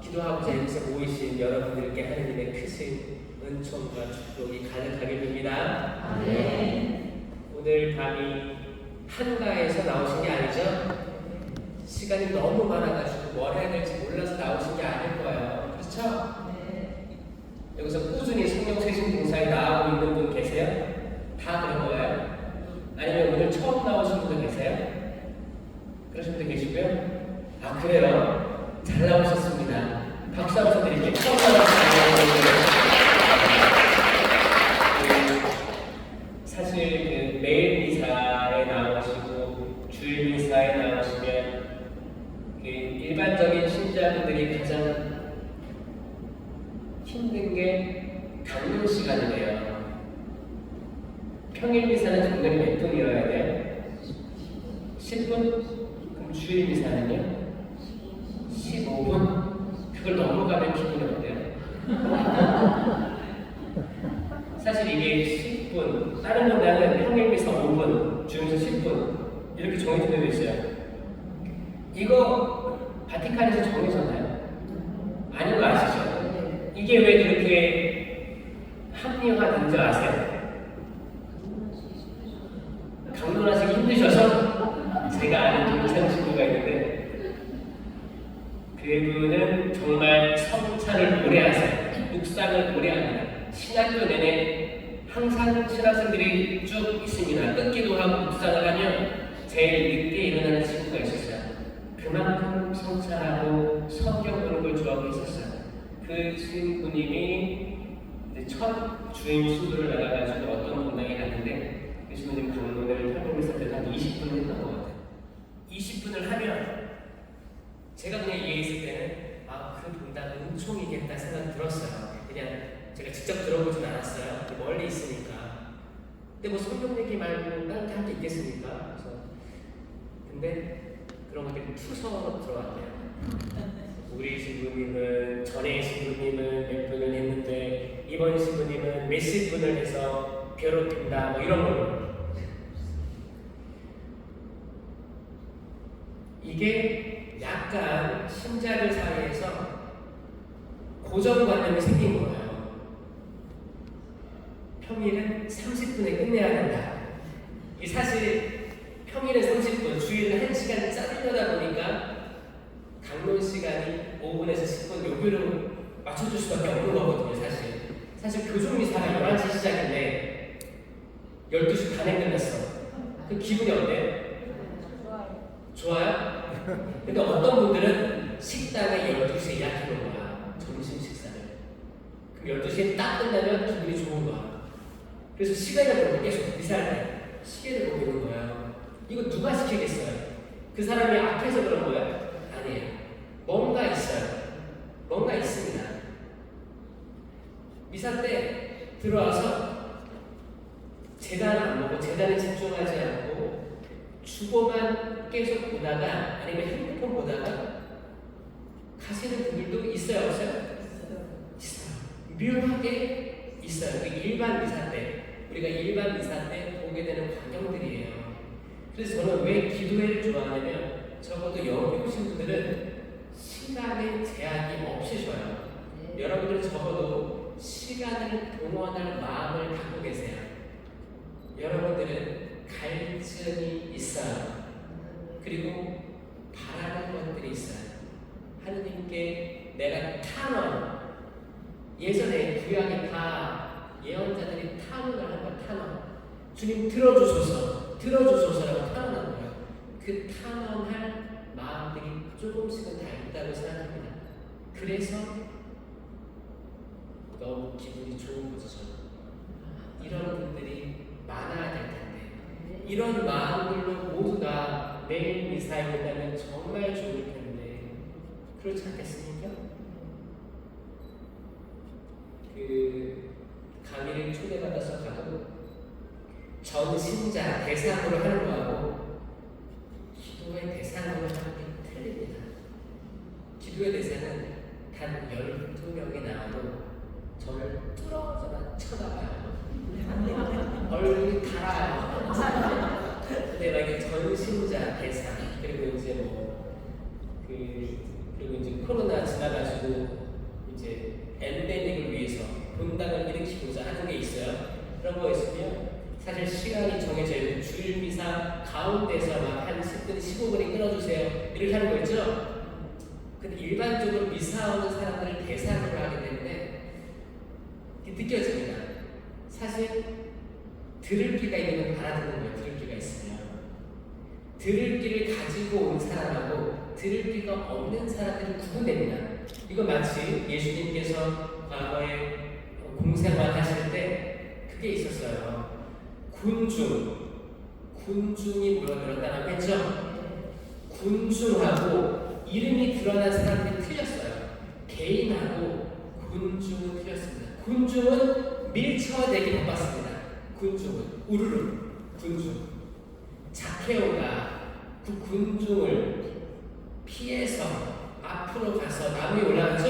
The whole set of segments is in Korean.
기도하고자 이곳에 모이신 여러분들께 하느님의 크신 은총과 축복이 가득하게 빕니다. 아멘. 오늘 밤이 한가에서 나오신 게 아니죠? 시간이 너무 많아가지고 뭘 해야 될지 몰라서 나오신 게 아닐 거예요. 그렇죠? 네. 여기서 꾸준히 성령 세신 봉사에 나오고 있는 분 계세요? 다 그런 거예요? 아니면 오늘 처음 나오신 분도 계세요? 그러신 분도 계시고요? 아, 그래요? 잘 나오셨습니다. 박수 한번 드릴게요. 처음 나오신 분들. 사실 매일 미사에 나오시고 주일 미사에 나오시면 일반적인 신자분들이 가장 힘든 게 강론 시간이래요. 평일 미사는 강론이 몇 분이어야 돼요? 10분? 그럼 주일 미사는요? 15분? 그걸 넘어가면 기분이 어때요? 사실 이게 10분, 다른 문장은 평일 미사 5분, 주일 미사 10분 이렇게 정해져 있어요. 이거 바티칸에서 정해졌나요? 아닌 거 아시죠? 이게 왜 그렇게 합리화된 줄 아세요? 강론하시기 힘드셔서? 제가 아는 동창 친구가 있는데 그분은 정말 성찬을 오래 하세요. 묵상을 오래 합니다. 신학교 내내 항상 신학생들이 쭉 있습니다. 끊기도 하고 묵상을 하면 제일 늦게 일어나는 친구가 있었어요. 그만큼 성찬하고 성경 보는 걸 좋아하고 있었어요. 그 친구님이 첫 주임 수도를 나가가지고 어떤 분당에 갔는데 그 친구님 강론을 평일미사 때 한 20분 했던 것 같아요. 20분을 하면 제가 그냥 이해했을 때는 그 분당 은총이겠다 생각이 들었어요. 그냥 제가 직접 들어보진 않았어요. 멀리 있으니까. 근데 뭐 성경 얘기 말고 다른 게 할 게 있겠습니까? 그래서 근데 그런 것들이 투서로 들어왔대요. 우리 신부님은 전에 신부님은 몇 분을 했는데 이번 신부님은 몇십 분을 해서 괴롭힌다 뭐 이런 걸로. 이게 약간 신자들 사이에서 고정관념이 생긴 거예요. 평일은 30분에 끝내야 된다. 이 사실 평일은 30분, 주일은 1시간 짜리려다 보니까 강론 시간이 5분에서 10분 요구를 맞춰줄 수밖에 없는 거거든요. 사실 교종미사가 11시 시작인데 12시 반에 끝났어. 그 기분이 어때요? 좋아요? 근데 어떤 분들은 식당에 12시에 예약해놓은 거야. 점심 식사를. 그럼 12시에 딱 끝나면 기분이 좋은 거야. 그래서 시간을 보고 계속 미사할 때 시계를 보고 있는 거예요. 이거 누가 시키겠어요? 그 사람이 앞에서 그런 거예요? 아니에요. 뭔가 있어요. 뭔가 있습니다. 미사 때 들어와서 제단 안 보고 제단에 집중하지 않고 주보만 계속 보다가 아니면 핸드폰 보다가 가시는 분들도 있어요, 없어요? 있어요. 묘하게 있어요. 일반 미사 때 우리가 일반 미사 때 보게 되는 광경들이에요. 그래서 저는 왜 기도회를 좋아하냐면 적어도 여기 오신 분들은 시간의 제약이 없으셔요. 여러분들은 적어도 시간을 동원할 마음을 갖고 계세요. 여러분들은 갈증이 있어요. 그리고 바라는 것들이 있어요. 하느님께 내가 탄원, 예전에 구약에 다 예언자들이 탄원을 한 거예요. 탄원. 주님 들어주소서라고 탄원한 거예요. 그 탄원할 마음들이 조금씩은 다 있다고 생각합니다. 그래서 너무 기분이 좋은 거죠. 저는 이런 분들이 많아야 될 텐데 이런 마음들로 모두 다 매일 미사에 온다면 정말 좋을 텐데 그렇지 않겠습니까? 그 강의를 초대받아서 가도 전신자 대상으로 하는 거하고 기도의 대상으로 하는 게 틀립니다. 기도의 대상은 단 12명이 나와도 저를 뚫어져라 쳐다봐요. 얼굴이 달아요. 근데 만약에 전신자 대상 그리고 이제 그리고 이제 코로나 지나가지고 이제 엔데믹을 위해서 본당을 일으키고자 하는 게 있어요. 그런 거 있으면 사실 시간이 정해져 있고 주일 미사 가운데서 막 한 10분, 15분이 끊어주세요. 이렇게 하는 거 있죠? 근데 일반적으로 미사 오는 사람들을 대상으로 하기 때문에 느껴집니다. 사실 들을 귀가 있는 건 알아듣는 거예요. 들을 귀가 있으면. 들을 귀를 가지고 온 사람하고 들을 귀가 없는 사람들이 구분됩니다. 이거 마치 예수님께서 과거에 공생활 하실 때 그게 있었어요. 군중이 모여들었다고 했죠. 군중하고 이름이 드러난 사람들이 틀렸어요. 개인하고 군중은 틀렸습니다. 군중은 밀쳐내기 바빴습니다. 군중은 우르르 군중. 자케오가 그 군중을 피해서 앞으로 가서 나무 위에 올라갔죠.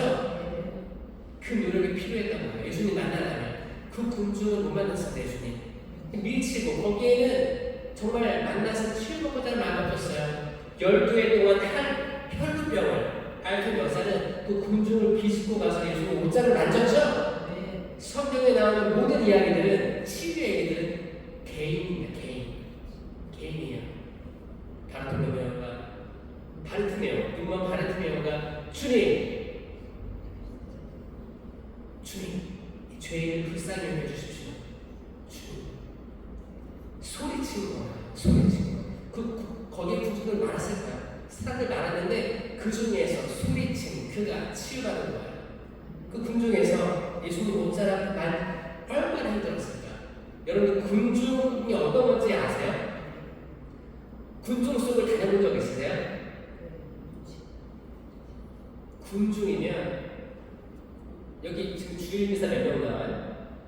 그 노력이 필요했던 거예요. 예수님 만나려면 그 군중을 못 만났습니다. 예수님 밀치고 거기에는 정말 만나서 치유받고자 마음 먹었어요. 12해 동안 한 혈루병을 앓던 여자는 그 군중을 비집고 가서 예수님 옷장을 만졌죠. 성경에 나오는 모든 이야기들은 치유의 얘기들은 개인입니다. 개인이에요. 바르티메오, 눈먼 바르티메오가 주님, 이 죄인을 불쌍히 여겨주십시오. 주님. 소리친 거예요. 거기에 군중들 많았을 거예요. 사람들 많았는데 그 중에서 소리친 그가 치유받은 거예요. 그 군중에서 예수님 옷자락 얼마나 힘들었을까? 여러분 군중이 어떤 건지 아세요? 군중 속을 다녀본 적 있으세요? 군중이면 여기 지금 주일미사 몇 명 나와요?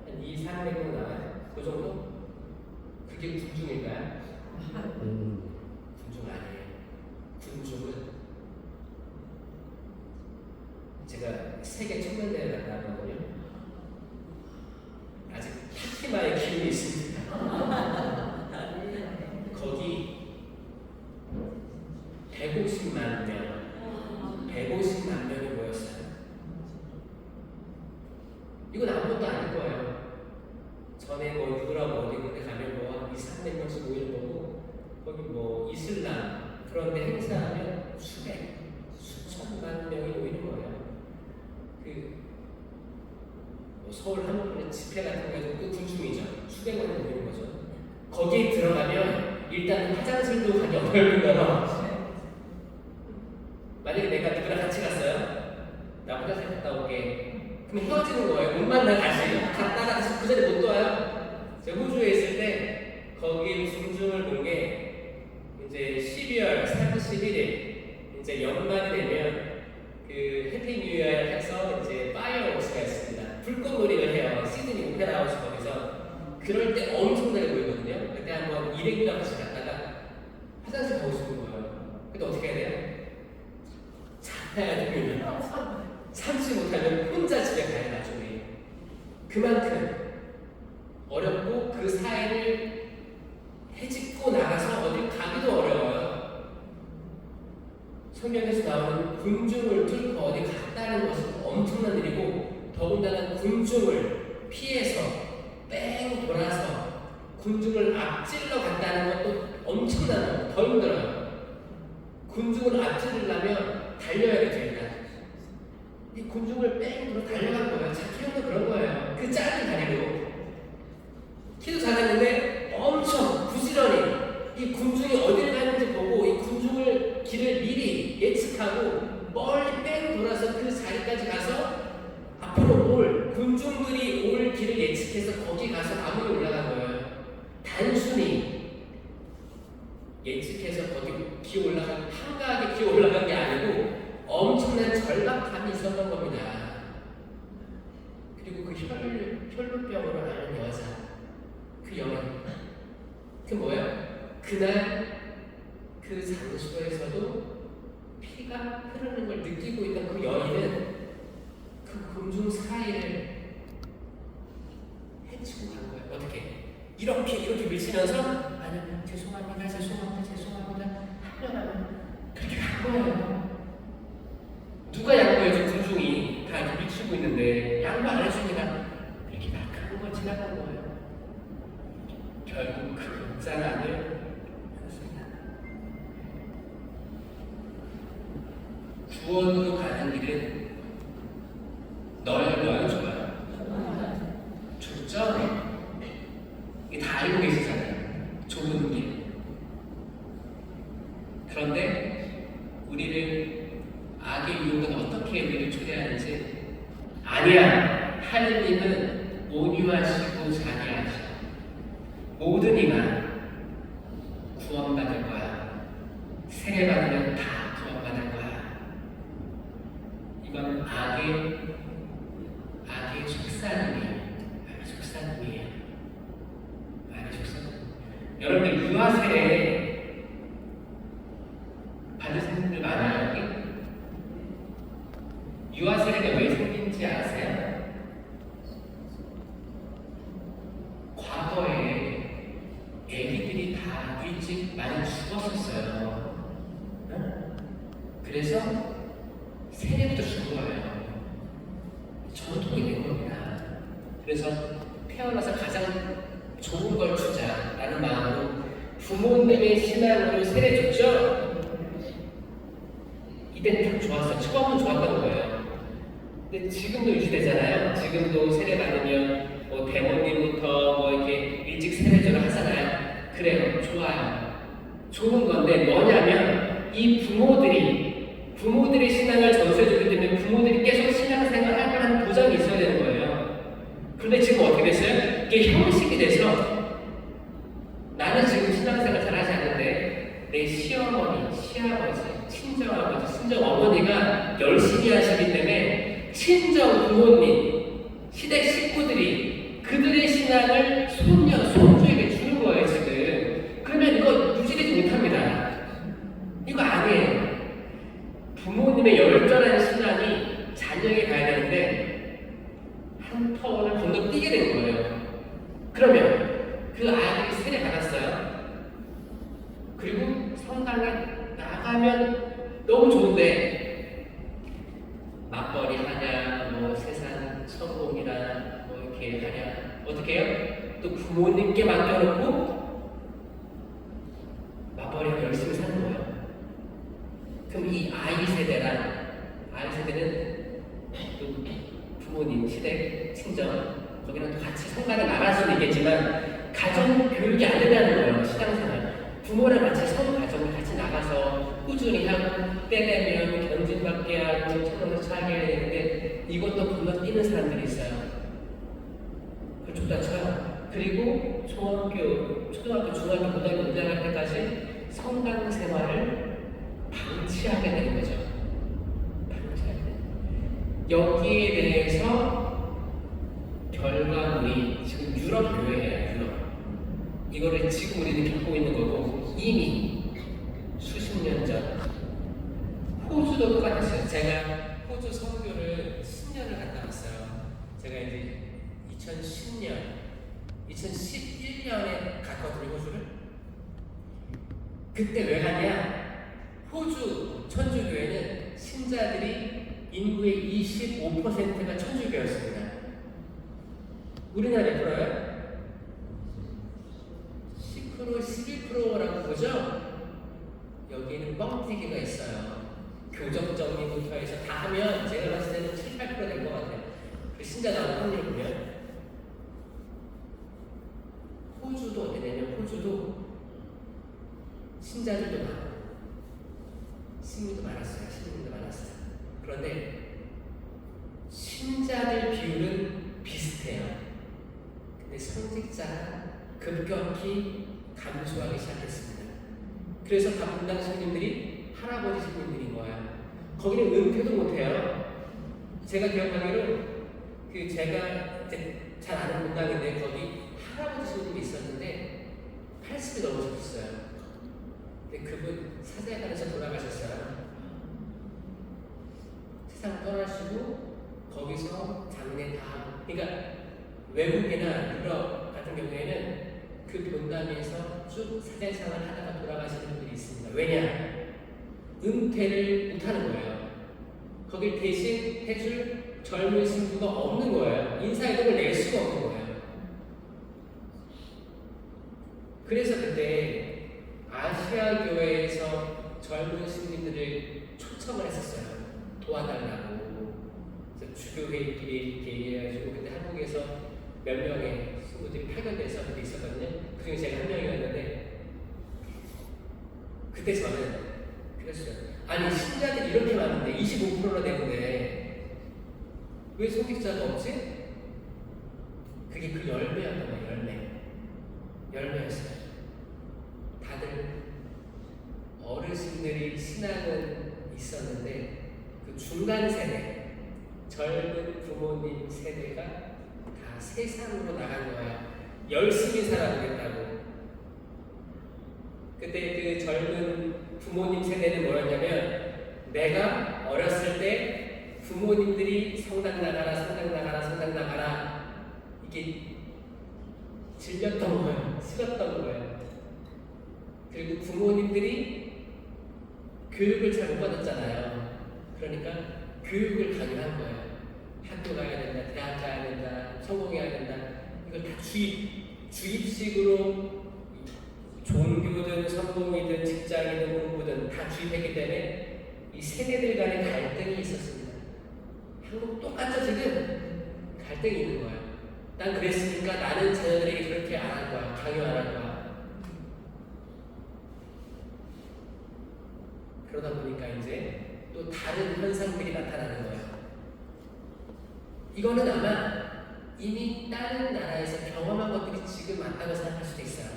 한 200~300명 나와요? 그 정도? 그게 군중일까요? 군중 아니에요. 군중은 제가 세계 청년대회 갔다 왔거든요. 아직 파티마의 기운이 있습니다. 거기 150만 명이 모였어요. 이건 아무것도 아닐 거예요. 전에 뭐 유럽 어디 군데 가면 뭐 200~300명씩 모이는 거고 거기 뭐 이슬람 그런데 행사하면 수천만 명이 모이는 거예요. 뭐 서울 한복판에 집회 같은 거에도 그 군중이죠. 수백만 명 모이는 거죠. 거기에 들어가면 일단 화장실도 가기 어려운 거예요. 만약에 내가 누구랑 같이 갔어요? 나 화장실 갔다 올게. 그럼 헤어지는 거예요. 못 만나 다시. 갔다가 다시 그 자리에 못 와요. 제가 호주에 있을 때 거기 군중을 본 게 이제 12월 31일 이제 연말이 되면 그 해피 뉴 이어 해서 이제 파이어웍스가 있습니다. 불꽃놀이를 해요. 시드니 오페라 하우스 거기서. 그럴 때 엄청나게 보이거든요. 그때 한번 일행과 같이 갔다가 화장실 가고 싶은 거예요. 근데 어떻게 해야 돼요? 자야 됩니다. 참지 못하면 혼자 집에 가야 나중에. 그만큼 어렵고 그 사이를 해집고 나가서 어딜 가기도 어려워요. 성경에서 나오는 군중을 뚫고 어디 갔다는 것은 엄청난 일이고 더군다나 군중을 피해서 뺑 돌아서 군중을 앞질러 간다는 것도 엄청난 더 힘들어요. 군중을 앞지르려면 달려야겠죠 일단. 이 군중을 뺑 돌아 달려간 거예요. 자키형도 그런 거예요. 그 짧은 다리로 키도 작았는데 엄청 부지런히 이 군중이 어디를 가는지 보고 이 군중을 길을 미리 예측하고 멀리 뺑 돌아서 그 자리까지 가서 앞으로 올 군중들이 올 길을 예측해서 거기 가서 나무 위에 올라간 거예요. 단순히 예측해서 거기 기어 올라간 한가하게 기어 올라간 게 아니고 엄청난 절박함이 있었던 겁니다. 그리고 그 혈루병으로 앓는 여자, 그 여인, 그 뭐예요? 그날 그 장소에서도 피가 흐르는 걸 느끼고 있던 그 여인은 그 군중 사이를 헤치고 간 거예요. 어떻게? 이렇게 밀치면서 아니요 죄송합니다 하면 그렇게 간 거예요. 누가 양보해줬지? 구원으로 가는 길은 넓어요, 좁아요? 좁죠? 이게 다 알고 계시잖아요. 좁은 길. 그런데 우리를 악의 유혹은 어떻게 우리를 초대하는지, 아니야, 하느님은 온유하시고 자비하시고 모든 이가 구원받을 거야. 세례받으면 다 구원받을 거야. 이건 악의 속삭임이에요. 악의 속삭임이에요. 악의 속삭임. 여러분들 유아 세례 받으신 분들 많아요, 여기? 유아 세례가 왜 생긴지 아세요? 과거에 애기들이 다 일찍 많이 죽었었어요. 그래서 세례부터 준 거예요. 전통이 된 겁니다. 그래서 태어나서 가장 좋은 걸 주자라는 마음으로 부모님의 신앙으로 세례 줬죠? 이때는 딱 좋았어요. 처음은 좋았던 거예요. 근데 지금도 유지되잖아요. 지금도 세례 받으면 뭐 대모님부터 뭐 이렇게 일찍 세례전을 하잖아요. 그래요. 좋아요. 좋은 건데 뭐냐면 이 부모들의 신앙을 전수해주기 때문에 부모들이 계속 신앙생활 할 만한 보장이 있어야 되는 거예요. 그런데 지금 어떻게 됐어요? 이게 형식이 돼서 나는 지금 신앙생활 잘 하지 않는데 내 시어머니, 시아버지, 친정아버지, 친정어머니가 열심히 하시기 때문에 친정 부모님, 시댁 식구들이 그들의 신앙을 손녀, 손주에게 주는 거예요, 지금. 그러면 이거 유지되지 못합니다. 이거 아니에요. 부모님의 열렬한 신앙이 자녀에게 가야 되는데 한 터를 건너뛰게 된 거예요. 그러면 그 아이들이 세례 받았어요. 그리고 성당에 나가면 너무 좋은데 맞벌이 하냐, 뭐 세상 성공이나 뭐 이렇게 하냐, 어떻게 해요? 또 부모님께 맡겨놓고 맞벌이하고 열심히 사는 거예요. 그럼 이 아이 세대는 또 부모님, 시댁, 친정 거기랑 또 같이 성가를 나갈 수는 있겠지만 가정 교육이 안 된다는 거예요. 신앙생활. 부모랑 같이 가정을 같이 나가서 꾸준히 하고 때 되면 견진받게 하고 천국을 차게 해야 되는데 이것도 건너뛰는 사람들이 있어요. 그걸 다 쳐요. 그리고 초등학교, 중학교, 고등학교 입학할 때까지 성당 생활을 방치하게 되는 거죠. 방치하게 되는. 여기에 대해서 결과물이 지금 유럽 교회예요. 유럽. 이거를 지금 우리는 겪고 있는 거고 이미 수십 년 전 호주도 똑같았어요. 제가 호주 선교를 10년을 갔다 왔어요. 제가 이제 2011년에 갔거든요, 호주를. 그때 왜 가냐? 호주 천주교회는 신자들이 인구의 25%가 천주교였습니다. 우리나라 몇 프로예요? 10%, 11%라고 보죠? 여기에는 뻥튀기가 있어요. 교적 정리부터 해서 다 하면 제가 봤을 때는 7, 8% 될 것 같아요. 그 신자 나온 확률 보면 호주도 어디냐면 호주도 신자들도 많고 시민도 많았어요. 그런데 신자들 비율은 비슷해요. 근데 성직자가 급격히 감소하기 시작했습니다. 그래서 다 분당 신님들이 할아버지 신님들인 거예요. 거기는 은퇴도 못해요. 제가 기억하기로 제가 잘 아는 분당인데 거기 할아버지 신님이 있었는데 80이 넘으셨어요. 근데 그분 사제관에서 돌아가셨어요. 세상 떠나시고 거기서 장례 다 하고, 그러니까 외국이나 유럽 같은 경우에는 그 본당에서 쭉 사제생활을 하다가 돌아가시는 분들이 있습니다. 왜냐? 은퇴를 못하는 거예요. 거길 대신 해줄 젊은 신부가 없는 거예요. 인사이동을 낼 수가 없는 거예요. 그래서 그때 아시아 교회에서 젊은 신부들을 초청을 했었어요. 도와달라고. 그래서 주교회끼리 이렇게 얘기해가지고 그때 한국에서 몇 명의 신부들이 파견돼서 그때 있었거든요. 그중에 제가 한 명이었는데 그때 저는 그랬어요. 아니 신자들이 이렇게 많은데 25%나 되는데 왜 소직자가 없지? 그게 그 열매였던 거예요. 열매였어요. 다들 어르신들이 신앙은 있었는데 그 중간 세대, 젊은 부모님 세대가 다 세상으로 나간 거야. 열심히 살아보겠다고. 그때 그 젊은 부모님 세대는 뭐였냐면, 내가 어렸을 때 부모님들이 성당 나가라 이게 질렸던 거예요. 싫었던 거예요. 그리고 부모님들이 교육을 잘 못 받았잖아요. 그러니까 교육을 강요한 거예요. 학교 가야 된다, 대학 가야 된다, 성공해야 된다. 이걸 다 주입식으로 종교든 성공이든 직장이든 공부든 다 주입했기 때문에 이 세대들 간의 갈등이 있었습니다. 한국 똑같죠 지금? 갈등이 있는 거예요. 난 그랬으니까 나는 자녀들에게 그렇게 안 할 거야. 강요 안 할 거야. 그러다 보니까 이제 또 다른 현상들이 나타나는 거예요. 이거는 아마 이미 다른 나라에서 경험한 것들이 지금 맞다고 생각할 수도 있어요.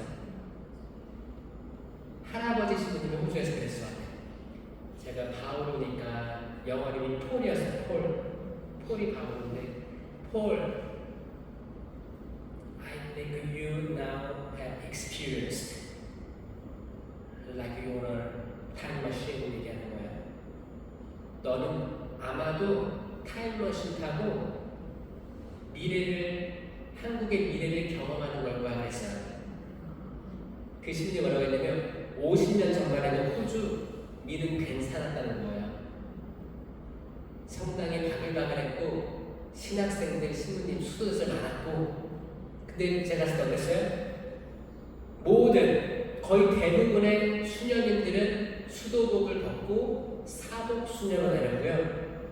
할아버지 신부님이 호주에서 그랬어요. 제가 바오로니까 영어 이름이 폴이었어요. 폴이 바오로인데, 폴, I think you now have experienced like you are 타임머신을 얘기하는 거예요. 너는 아마도 타임머신 타고 한국의 미래를 경험하는 걸 거야 그랬어요. 그 심리 뭐라고 했냐면 50년 전만에는 호주 미는 괜찮았다는 거예요. 성당에 바글바글했고 신학생들, 신부님 수도들 많았고, 근데 제가 갔을 때 어땠어요? 거의 대부분의 수녀님들은 수도복을 벗고 사복 수녀로 내렸고요.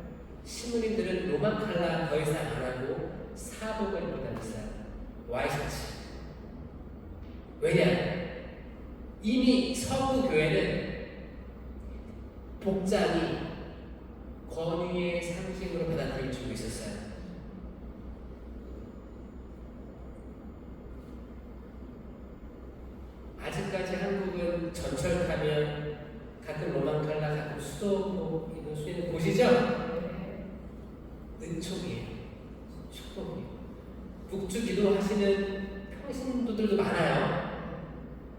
신부님들은 로만 칼라 더 이상 안 하고 사복을 입고 다녔어요. 와이셔츠. 왜냐? 이미 서구 교회는 복장이 권위의 상징으로 받아들여지고 있었어요. 아직까지 한국은 전철 타면 가끔 로만 칼라, 가끔 수도복 입는 수녀님 보시죠? 은총이에요. 축복이에요. 국주기도 하시는 평신도들도 많아요.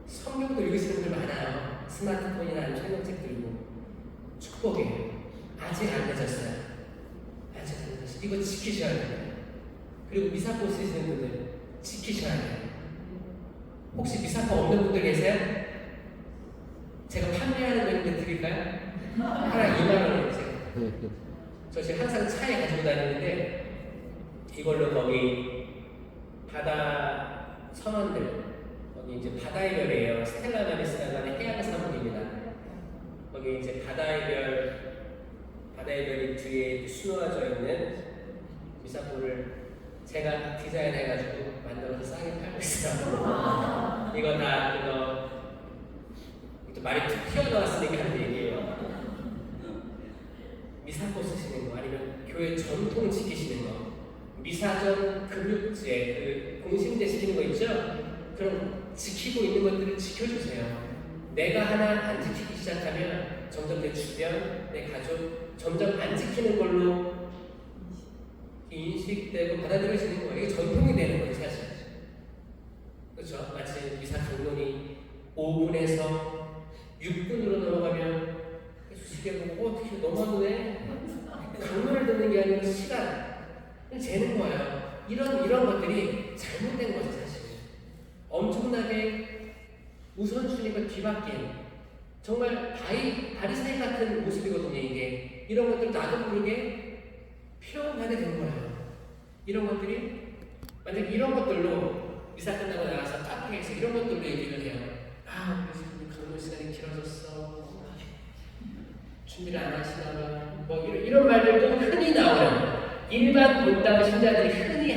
성경도 읽으시는 분들 많아요. 스마트폰이나 아니면 성경책 들고. 축복이에요. 아직 안 늦었어요. 이거 지키셔야 돼요. 그리고 미사포 쓰시는 분들 지키셔야 돼요. 혹시 미사포 없는 분들 계세요? 제가 판매하는 거 있는데 드릴까요? 하나 2만원이에요. 저 지금 항상 차에 가지고 다니는데 이걸로 거기 바다 선원들, 거기 이제 바다의 별이에요. 스텔라 마리스라는 해양 사목입니다. 거기 이제 바다의 별이 뒤에 수놓아져 있는 미사포를 제가 디자인해가지고 만들어서 싸게 팔고 있어요. 이거 말이 툭 튀어나왔으니까 하는 얘기예요. 미사포 쓰시는 거, 아니면 교회 전통 지키시는 거, 미사전 금육제, 공신제 시키는 거 있죠? 그럼 지키고 있는 것들을 지켜주세요. 내가 하나 안 지키기 시작하면 점점 내 주변, 내 가족 점점 안 지키는 걸로 인식되고 받아들여지는 거예요. 이게 전통이 되는 거예요, 사실. 그렇죠? 마치 미사 경론이 5분에서 6분으로 넘어가면 시계 보고 어떻게 넘었네? 강론을 듣는 게 아니고 시간을 재는 거예요. 이런 것들이 잘못된 거죠, 사실. 엄청나게 우선순위가 뒤바뀐 정말 바리새인 같은 모습이거든요. 이게 이런 것들 나도 모르게 표현하게 된 거예요. 이런 것들이 만약 이런 것들로 미사 끝나고 나가서 카페에서 이런 것들로 얘기를 해요. 그래서 강론 시간이 길어졌어. 준비를 안 하시나 봐. 뭐 이런 말들도 흔히 나오는 일반 본당 신자들이 흔히